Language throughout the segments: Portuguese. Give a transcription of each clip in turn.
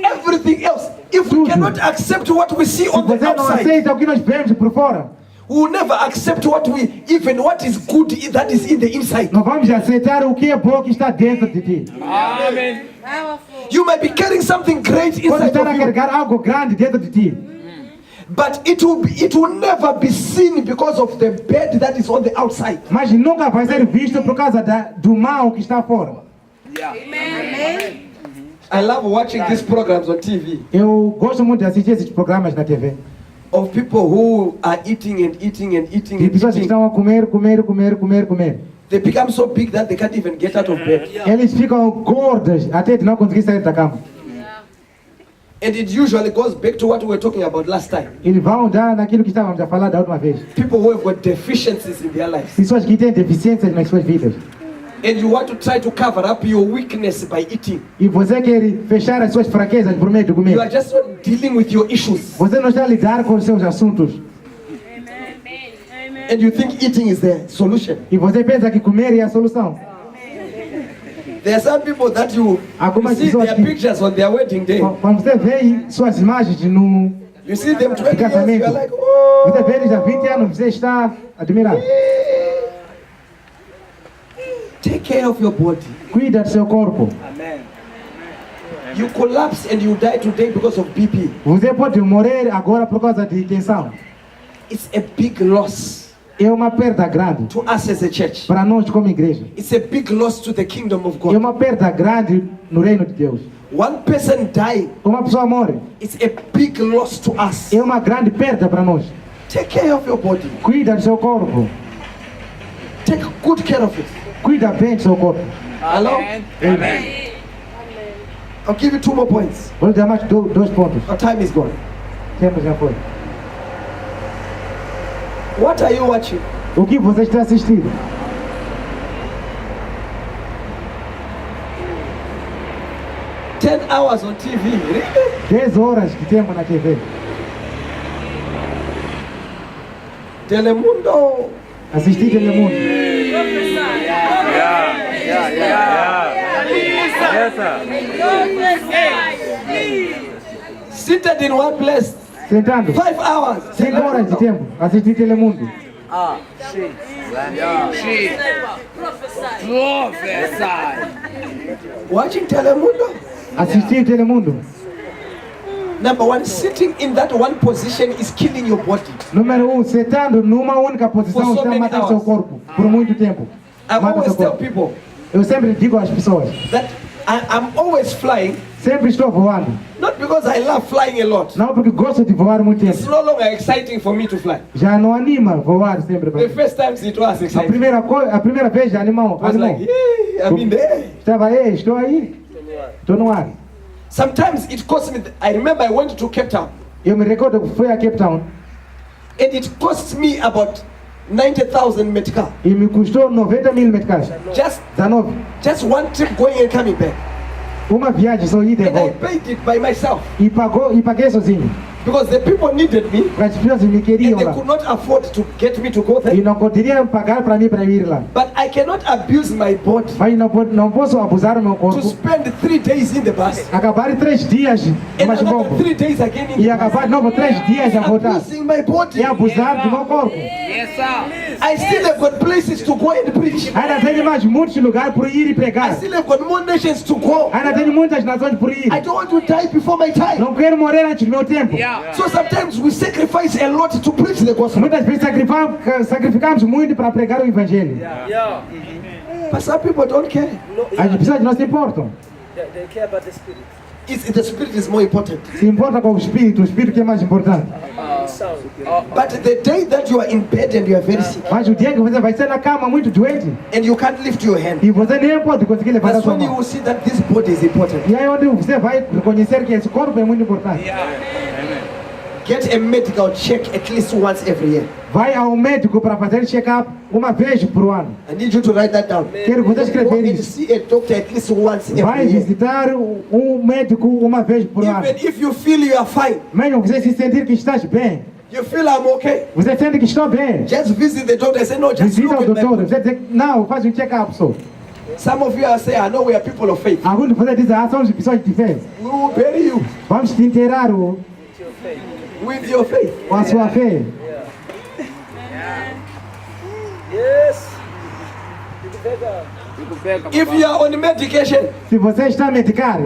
Everything else. If we cannot accept what we see on the Você não outside, aceita o que nós vemos por fora. we will never accept even what is good that is in the inside. Não vamos aceitar o que é bom que está dentro de ti. Amen. You might be carrying something great Pode inside estar of a you, carregar algo grande dentro de ti. but it will never be seen because of the bad that is on the outside. Mas nunca vai ser visto por causa do mal que está fora. I love watching these programs on TV Eu gosto muito de assistir esses programas na TV. of people who are eating and eating and eating De and pessoas que eating. estão a comer. They become so big that they can't even get out of bed. Eles ficam gordos até de não conseguir sair da cama. And it usually goes back to what we were talking about last time. Eles vão dar naquilo que estávamos a falar da última vez. People who have got deficiencies in their lives. Pessoas que têm deficiências nas suas vidas. And you want to try to cover up your weakness by eating. E você quer fechar as suas fraquezas por meio de You comer. are just not dealing with your issues. Você não está a lidar com os seus assuntos. And you think eating is the solution. E você pensa que comer é a solução. There are some people that you Algumas see pessoas their que- pictures on their wedding day. Quando você vê suas imagens no You see them 20 years, casamento, you're like, você oh. vê eles há 20 anos, você está admirado. Take care of your body. Cuida do seu corpo. You collapse and you die today because of BP. Você pode morrer agora por causa de tensão. It's a big loss É uma perda grande to us as a church. para nós como igreja. It's a big loss to the kingdom of É God. uma perda grande no reino de Deus. One person dying, Uma pessoa morre. it's a big loss to us. É uma grande perda para nós. Take care of your body. Cuida do seu corpo. Take good care of it. Cuida bem do seu corpo. Hello? Amen. I'll give you 2 more points. Vou lhe dar mais 2 pontos. Our time is gone. Tempo já foi. What are you watching? O que você está assistindo? Ten hours on TV. Really? 10 horas de tempo na TV. Telemundo. Assistir Telemundo. Seated in one place. Sentando. 5 hours. 5 horas de tempo. Assistir Telemundo. Watching Telemundo. Assistir Telemundo. Number 1, sitting in that one position is killing your body. Número 1, sentando numa única posição For so está a many matar o seu hours. corpo por muito tempo. I Mata o always seu tell corpo. people Eu sempre digo às pessoas, that I'm always flying, sempre estou voando. not because I love flying a lot. Não porque gosto de voar muito It's tempo. no longer exciting for me to fly. Já não anima voar sempre para The mim. first times it was A exciting. primeira vez já animou. I was like, yeah, I'm in there. Estava aí, estou aí. Estou no ar. Sometimes it cost me. I remember I went to Cape Town, Eu me recordo que fui a Cape Town and it cost me about 90,000 meticals. e me custou 90 mil meticais. Just 19. just one trip going and coming back, Uma viagem só ida e and I volta. paid it by myself E paguei sozinho. because the people needed me, Porque as pessoas me and queriam they lá. could not afford to get me to go E there. não poderiam pagar para mim para ir lá. But I cannot abuse my body Mas não posso abusar do meu to corpo. spend 3 days in the bus Acabar em 3 dias and mais another pouco. 3 days again in E the acabar de bus. novo 3 dias a voltar. Abusing my body. E abusar do meu corpo. Yes, sir. I still have got places to go and preach. Ainda tenho mais muitos lugares por ir e I pregar. still have got more nations to go. Ainda tenho muitas nações por ir. I don't want to die before my time. Não quero morrer antes do meu tempo. Yeah. So sometimes we sacrifice a lot to preach the gospel. Muitas vezes sacrificamos muito para pregar o evangelho. But some people don't care. As pessoas não se importam. They care about the spirit. The spirit is more important. Se importa com o espírito que é mais importante. Sound. But the day that you are in bed and you are very sick Mas o dia que você vai ser na cama muito doente and you can't lift your hand, e você nem pode conseguir levantar that's sua when you mão. will see that this body is important. E aí onde você vai reconhecer que esse corpo é muito importante. Get a medical check at least once every year. Vai ao médico para fazer check-up uma vez por ano. I need you to write that down. Quero que você Go escrever and isso. see a doctor at least once Vai every year. visitar um médico uma vez por ano. Even if you feel you are fine, Mesmo você se sentir que estás bem, you feel I'm okay, você sente que estou bem. just visit the doctor and say, no, just Visita look o at my doutor, body. você diz, não, faz um check-up só. Some of you are saying, I know we are people of faith. Alguns de vocês dizem, somos pessoas de fé. We will bury you Vamos te enterrar With your faith. with your faith. com a sua fé. Yes. Fique pegado. Fico pega, If you are on medication, Se você está a medicar,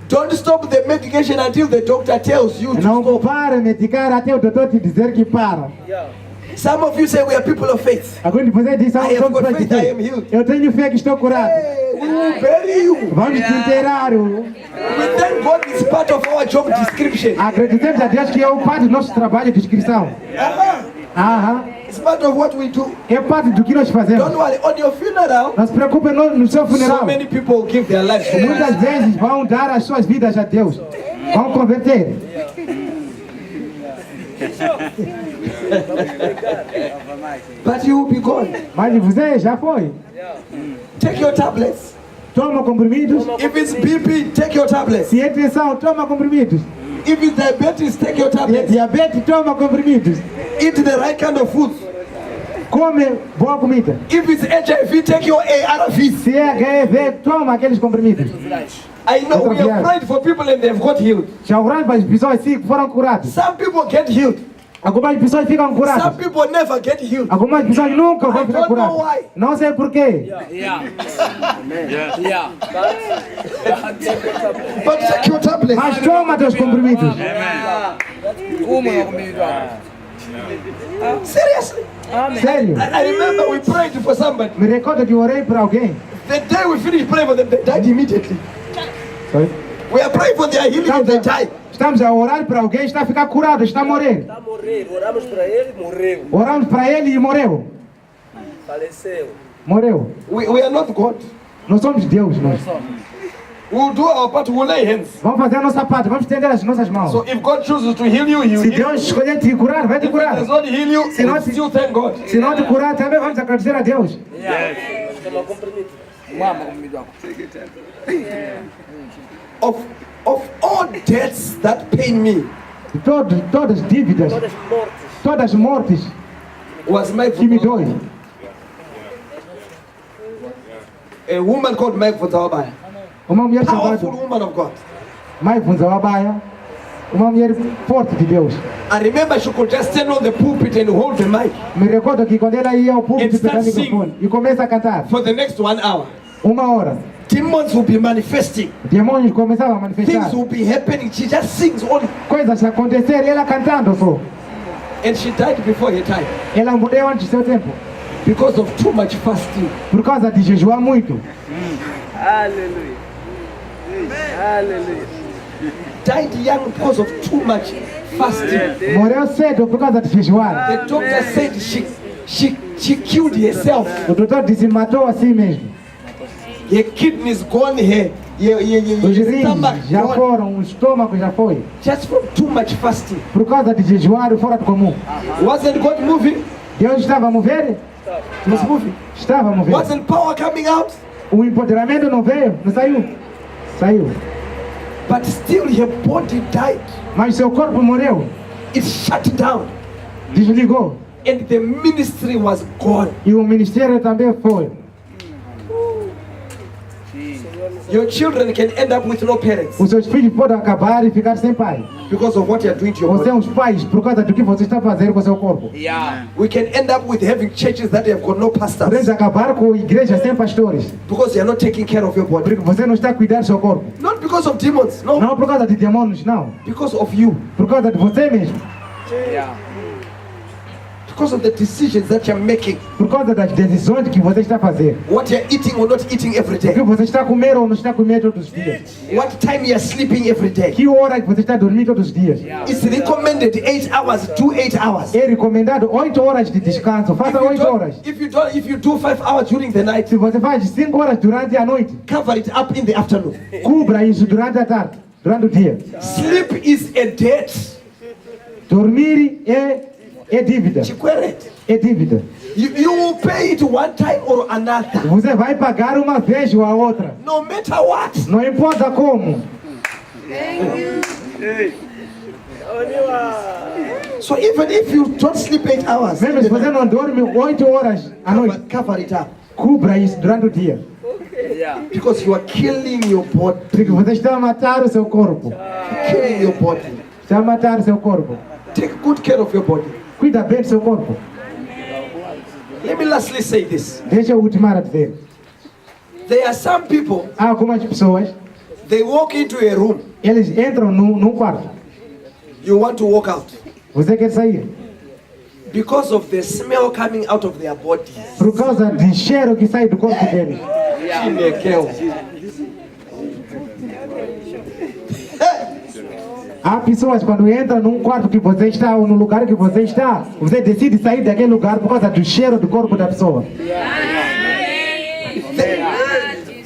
don't stop the medication until the doctor tells you to não stop. pare de medicar até o doutor te dizer que para. Yeah. Some of you say we are people of faith. Alguns de vocês dizem, I have somos got pessoas de faith, I am fé. healed. Eu tenho fé que estou curado. Hey, we will bury you. Vamos te enterrar. We thank God it's part of our job description. Acreditemos a Deus que é o parte do nosso trabalho de inscrição. Aham. It's part of what we do. É parte do que nós fazemos. Don't worry, on your funeral, Não se preocupe no seu so funeral. many people give their lives to God. Muitas vezes vão dar as suas vidas a Deus. Vão converter. But you will be gone. Mas você já foi. Take your tablets. Toma comprimidos. If it's BP, take your tablets. Se é tensão, toma comprimidos. If it's diabetes, take your Se é tablets. diabetes, toma comprimidos. Eat the right kind of food. Come boa comida. If it's HIV, take your ARVs. Se é HIV, toma aqueles comprimidos. I know we have prayed for people and they've got healed. Já oraram para as pessoas que foram curadas. Some people get healed. Algumas pessoas ficam Some curadas. people never get healed. Algumas pessoas nunca I vão ficar don't know curadas. why. Não sei porquê. Yeah. Yeah. But take your tablets. Mas toma teus comprimidos. Como é comigo? Seriously. Sério. I remember we prayed for somebody. Me recordo que eu orei para alguém. The day we finished praying for them, they died immediately. Sorry. We are praying for their healing and they died. Estamos a orar para alguém, está a ficar curado, está a morrer. Tá morrendo. Oramos para ele, morreu. Oramos para ele e morreu. Faleceu. Morreu. We are not God. Nós somos Deus, nós. We'll do our part, we'll lay hands. Vamos fazer a nossa parte, vamos estender as nossas mãos. So if God chooses to heal you, He will Se heal you. Deus escolher te curar, vai te If He curar. does not heal you, Se não- still thank God. Se não te curar, também vamos agradecer a Deus. Toma comprimido. Mama comigo. Of all debts that pain me Todas as dívidas, Todas mortes. todas as mortes was my que me dói. A woman called Mike Vutawabaya. Uma mulher Powerful chamada woman of God. Mãe Funzawabaia, uma mulher forte de Deus. I remember she could just stand on the pulpit and hold the mic Me recordo que quando ela ia ao público And start pegar o microfone e começa a cantar, for the next 1 hour. uma hora, Demons will be manifesting. demônios começavam a manifestar. Things will be happening. She just sings only. Coisas acontecer e ela cantando só. And she died before her time Ela morreu antes do seu tempo, because of too much fasting. por causa de jejuar muito. Aleluia. Aleluia. Died young because of too much fasting. Morreu cedo por causa de jejuar. The doctor said she killed herself. O doutor disse matou a si mesmo. Her kidneys gone, her Os rins stomach já gone. foram, o estômago já foi. Just from too much fasting. Por causa de jejuar fora do comum. Wasn't God moving? Deus estava a mover? He was moving. Estava a mover. Wasn't power coming out? O empoderamento não veio, não saiu. Saiu. But still her body died. Mas seu corpo morreu, It shut down. desligou. And the ministry was gone. E o ministério também foi. Your children can end up with no parents Os seus filhos podem acabar e ficar sem pai. because of what you are doing to your Você é body. os pais por causa do que você está fazendo com seu corpo. Yeah. We can end up with having churches that have got no Podemos pastors acabar com igrejas sem pastores. because you are not taking care of your body. Porque você não está a cuidar do seu corpo. Not because of demons, no. Não por causa de demônios, não. Because of you. Por causa de você mesmo. Yeah. Because of the decisions that you're making. Por causa das decisões que você está a fazer. What you're eating or not eating every O que day. você está a comer ou não está a comer todos os dias. What time you're sleeping every day. Que hora que você está a dormir todos os dias. It's recommended 8 hours, do 8 hours. É recomendado 8 horas de descanso. Faça 8 horas. If you do 5 hours during the night, Se você faz 5 horas durante a noite, cover it up in the afternoon. cubra isso durante a tarde, durante o dia. Sleep is a debt. Dormir é dívida. Chikweret. É dívida. You will pay it one time or another. Você vai pagar uma vez ou a outra. No matter what. Não importa como. So even if you don't sleep 8 hours, Mesmo se você não dorme 8 horas à noite, cover it up. cubra isso durante o dia. Yeah. Because you are killing your body. Porque você está a matar o seu corpo. Killing your body. Está a matar o seu corpo. Take good care of your body. Cuida bem do seu corpo. Let me lastly say this. Deixa eu ultimar a dizer. There are some people, Há algumas pessoas, they walk into a room. eles entram num quarto. You want to walk out. Você quer sair. Because of the smell coming out of their bodies. Por causa do cheiro que sai do corpo deles. Há pessoas quando entram num quarto que você está ou no lugar que você está, você decide sair daquele lugar por causa do cheiro do corpo da pessoa.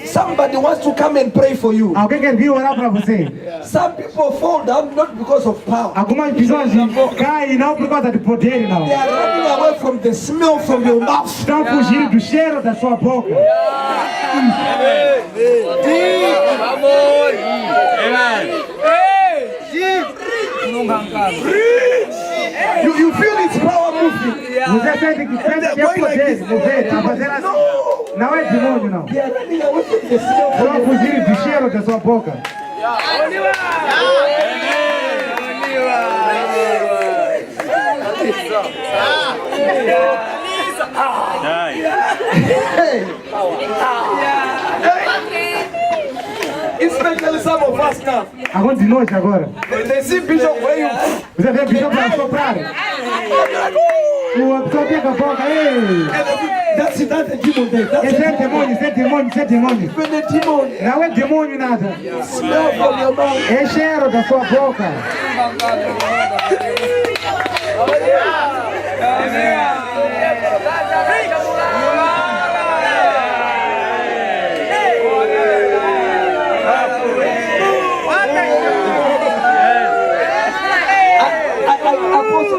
Somebody wants to come and pray for you. Alguém quer vir orar para você. Some people fall down not because of power. Algumas pessoas caem não por causa do poder, não. They are running away from the smell from your mouth. Estão fugindo do cheiro da sua boca. You feel its power moving. Você sente que é poder mover, a fazer assim. Não é demônio, não. They are running away from the smell from Estão fugindo do cheiro da sua boca. Especially some of us now. Alguns de nós agora. They see Bishop where you. Você vê bicho para soprar. A pessoa pega a boca. Ei! That's the demon there. That's Esse é demônio, esse é demônio, esse é demônio. when the demon Não é demônio nada. smell from your mouth. É cheiro da sua boca.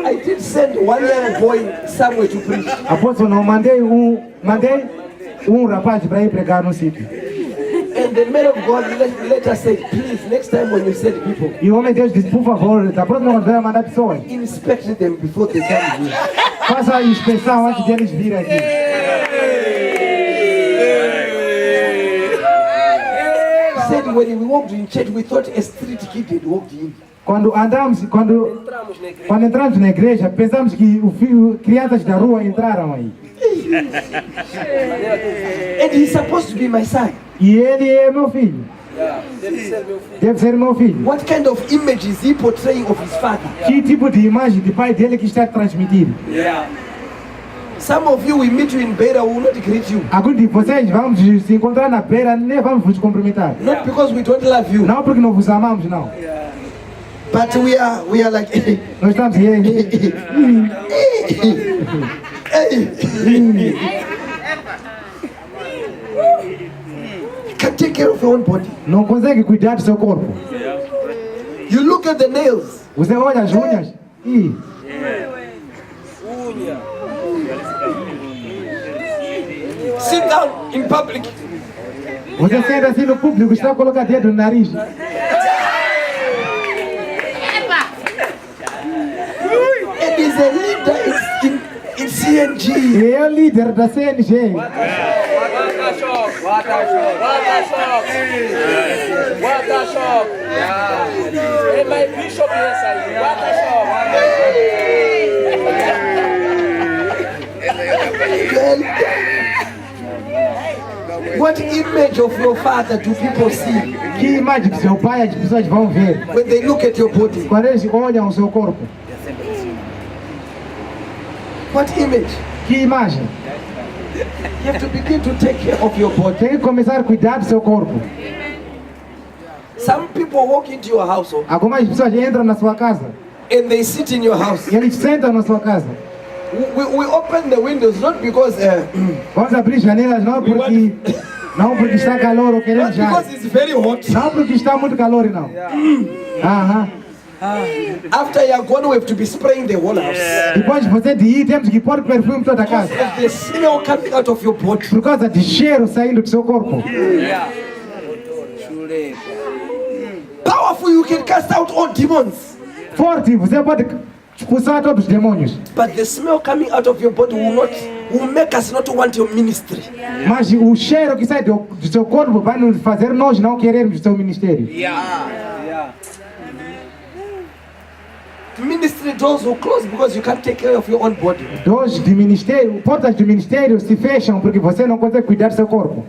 I did send one young boy somewhere to preach. Apóstolo, não mandei um rapaz para ir pregar no sítio. And the man of God let us say, please, next time when you send people, E o homem de Deus disse, por favor, da próxima vez vai mandar pessoas. inspect them before they come here. Faça a inspeção antes de eles virem aqui. He said when we walked in church, we thought a street kid had walked in. Quando Entramos na igreja. quando entramos na igreja, pensamos que crianças da rua entraram aí. And he's supposed to be my son. E ele é meu filho. Deve ser meu filho. Deve ser meu filho. What kind of image is he portraying of his father? Que tipo de imagem de pai dele que está transmitindo? Some of you, we meet you in Beira, we will not greet you. Alguns de vocês vamos se encontrar na beira, nem vamos vos cumprimentar. Not because we don't love you, Não porque não vos amamos, não. but we are like, Nós estamos aí. can take care of your own body. Não consegue cuidar do seu corpo. You look at the nails. Você olha as unhas e Unha. Sit down in public. você senta assim no público, está a colocar dedo no nariz. And he's a leader in CNG. E é o líder da CNG. What a shock! What a shock! What a shock! Yeah. É my bishop yes aí. What a shock. What image of your father do people see Que imagem do seu pai as pessoas vão ver when they look at your body? quando eles olham o seu corpo? What image? Que imagem? You have to begin to take care of your body. Tem que começar a cuidar do seu corpo. Some people walk into your household Algumas pessoas entram na sua casa and they sit in your house. e eles sentam na sua casa. We open the windows not because Vamos abrir janelas não porque está calor ou queremos not já. because it's very hot. Não porque está muito calor não. Aham. After you are gone, we have to be spraying the whole house. Depois de você de ir, temos que pôr perfume toda a casa. The smell coming out of your body. Por causa de cheiro saindo do seu corpo. Powerful, you can cast out all demons. Forte, você pode expulsar todos os demônios. But the smell coming out of your body will not will make us not want your ministry. Mas o cheiro que sai do seu corpo vai nos fazer nós não querermos o seu ministério. Ministry doors will close because you can't take care of your own body. Dois de ministério, portas do ministério se fecham porque você não consegue cuidar do seu corpo.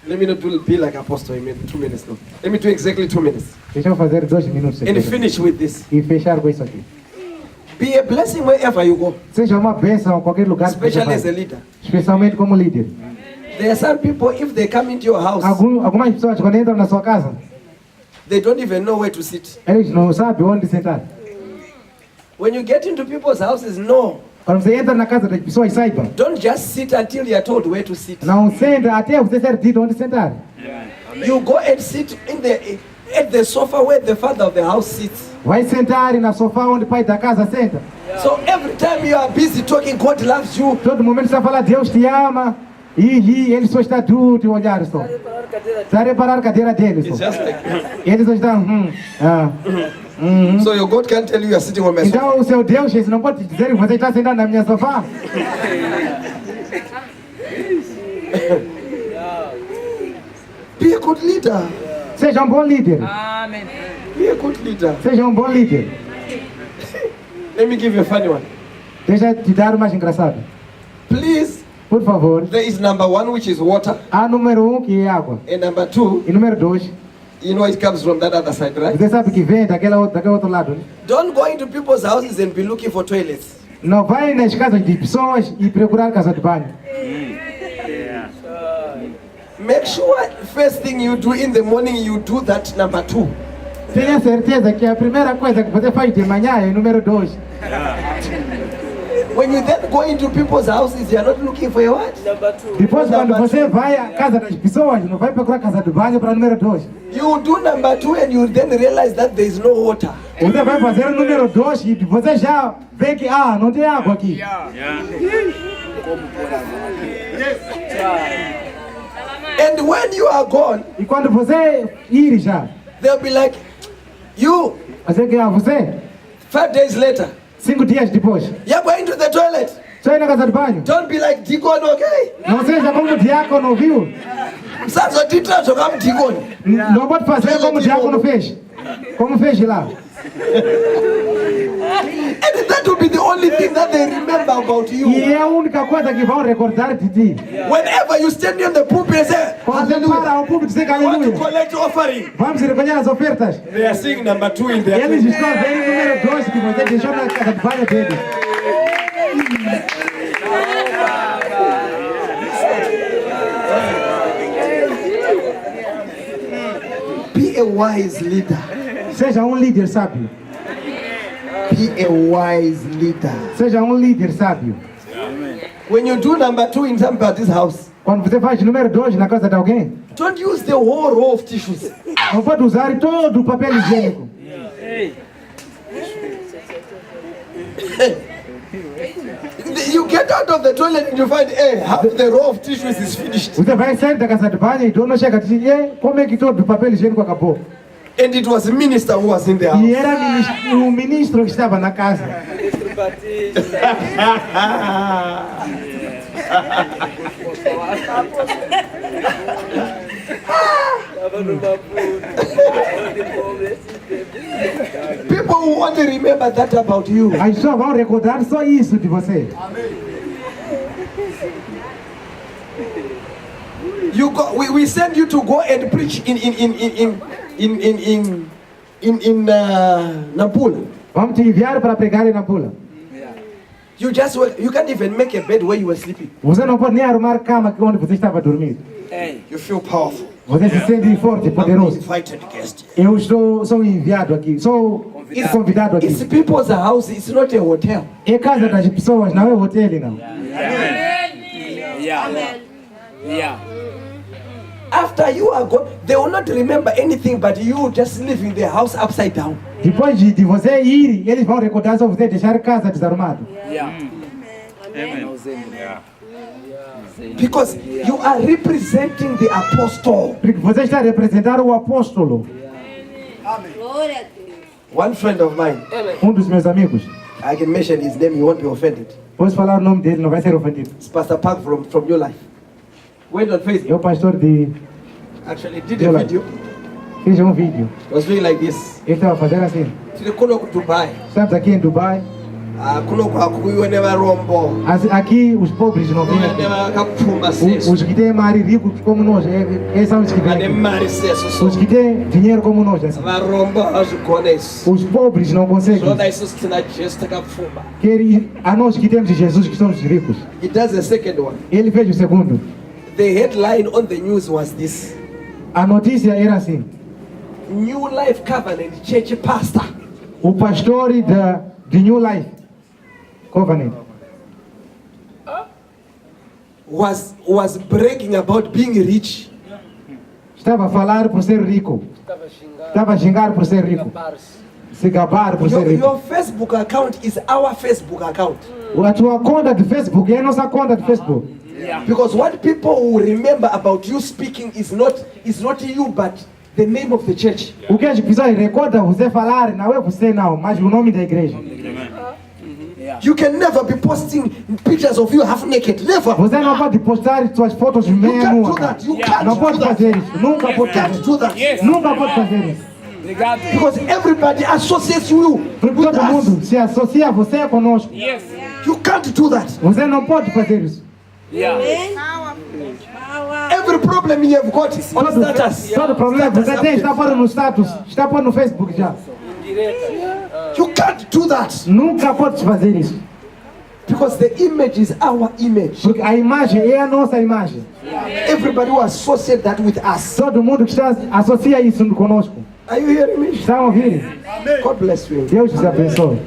Let me not be like Apostle. I mean 2 minutes now. Let me do exactly 2 minutes Deixa eu fazer 2 minutos aqui and finish with this. e fechar com isso aqui. Be a blessing wherever you go, Seja uma bênção em qualquer lugar que você especially as a vai, leader. especialmente como líder. There are some people, if they come into your house, Algumas pessoas quando entram na sua casa, they don't even know where to sit. eles não sabem onde sentar. When you get into people's houses, no, Quando você entra na casa das pessoas, saiba, don't just sit until you are told where to sit. não senta até você ser dito onde sentar. You go and sit at the sofa where the father of the house sits. Vai sentar na sofá onde o pai da casa senta. So every time you are busy talking, God loves you. Todo momento você fala, Deus te ama. E ele só está tudo te olhar só. Está a reparar a cadeira deles. It's Só. just like Eles só estão. so your God can't tell you are sitting on my sofa. Então o seu Deus esse não pode te dizer que você está sentado na minha sofá. Be a good leader. Seja um bom líder. Be a good leader. Seja um bom líder. Let me give you a funny one. Deixa eu te dar o mais engraçado. Please, Por favor. there is number 1, which is water, A número 1 que é água. and number 2, E número 2, you know it comes from that other side, right? você sabe que vem daquele outro lado. Né? Don't go into people's houses and be looking for toilets. Não vai nas casas de pessoas e procurar casa de banho. Make sure first thing you do in the morning, you do that number 2. Tenha certeza que a primeira coisa que você faz de manhã é número 2. When you then go into people's houses, you are not looking for a what? Number 2. Depois, quando Number você two. vai à casa das pessoas, não vai procurar casa de banho para número 2. You do number 2 and you then realize that there is no water. Você vai fazer o número 2 e você já vê que não tem água aqui. And when you are gone, E quando você ir já, they'll be like, you, você que você, 5 days later, 5 dias depois, you're going to the toilet. só ir na casa de banho. Don't be like Deacon, okay? Não seja como o diácono viu. Msazotitra zvoka Deacon. Não pode fazer como o diácono fez. Como fez lá. And that will be the only thing that they remember about you. E é a única coisa que vão recordar de ti. Whenever you stand in the pulpit and say, Quando você hallelujah, para o público dizer I want to aleluia. collect offering. Vamos recolher as ofertas. They are seeing number 2 in their Eles estão vendo o número 2 que você deixou na casa de banho deles. Be a wise leader. Seja um líder sábio. Be a wise leader. Seja um líder sábio. When you do number 2 in somebody's house, Quando você faz número 2 na casa de alguém, don't use the whole roll of tissues. não pode usar todo o papel higiênico. You get out of the toilet and you find, hey, half the roll of tissues is finished. Você vai sair da casa de banho e dono chega e diz, como é que todo o papel higiênico acabou? And it was a minister who was in the house. E era o ministro que estava na casa. People who only remember that about you. As pessoas vão recordar só isso de você. You go. We send you to go and preach in Nampula. Vamos te enviar para pregar em Nampula. You just work. You can't even make a bed where you were sleeping. Você não pode nem arrumar cama onde você estava dormindo. You feel powerful. Você se sente forte, I'm poderoso. invited guest. Eu sou enviado aqui, sou convidado It's aqui. people's house. It's not a hotel. É casa das pessoas, não é hotel, não. After you are gone, they will not remember anything but you just living the house upside down. Depois de você ir, eles vão recordar só você deixar casa desarrumado. Because you are representing the apostle. Porque você está representando o apóstolo. Glória a Deus. One friend of mine, Dos meus amigos. I can mention his name, he won't be offended. Posso falar o nome dele, não vai ser ofendido. It's Pastor Park from New Life. Went on É Facebook. o pastor de... Actually, did New a Life. video. Fez vídeo. Was doing like this. Ele estava fazendo assim. Kuno Dubai. Estamos aqui em Dubai. Kuno kuiwe nevarombo. Aqui os pobres não vêm aqui. Nevakapfuma Os seso. que têm marido rico como nós, esses são os que vêm Vane aqui. mari seso. Os que têm dinheiro como nós. Assim. Varombo azvigona isso. Os pobres não conseguem. Zvoda isusu tina Jesu takapfuma. A nós que temos Jesus, que somos ricos. He does the second one. Ele fez o segundo. The headline on the news was this: A notícia era assim. New Life Covenant Church pastor O pastor de New Life Covenant was bragging about being rich. estava a falar por ser rico. Estava a xingar por ser rico. Se gabar por ser rico. Your Facebook account is our Facebook account. A tua conta de Facebook é a nossa conta de Facebook. Because what people will remember about you speaking is not you, but the name of the church. O que as pessoas recordam você falar não é você não, mas o nome da igreja. You can never be posting pictures of you half naked. Never. Você não pode postar suas fotos You meia can't do nua. that. You can't Não do pode that. fazer isso. Nunca pode You can't fazer do isso. that. Nunca pode fazer isso. Obrigado. Because everybody associates you Porque with todo us. mundo se associa a você conosco. Yes. You can't do that. Você não pode fazer isso. Yeah. Every problem you have got on status. Todo problema que você Status tem está update. pondo no status, está pondo no Facebook já. You can't do that. Nunca pode fazer isso. Because the image is our image. Porque a imagem é a nossa imagem. Everybody will associate that with us. Todo mundo que está associa isso conosco. Are you hearing me? Estão ouvindo? God bless you. Deus te abençoe.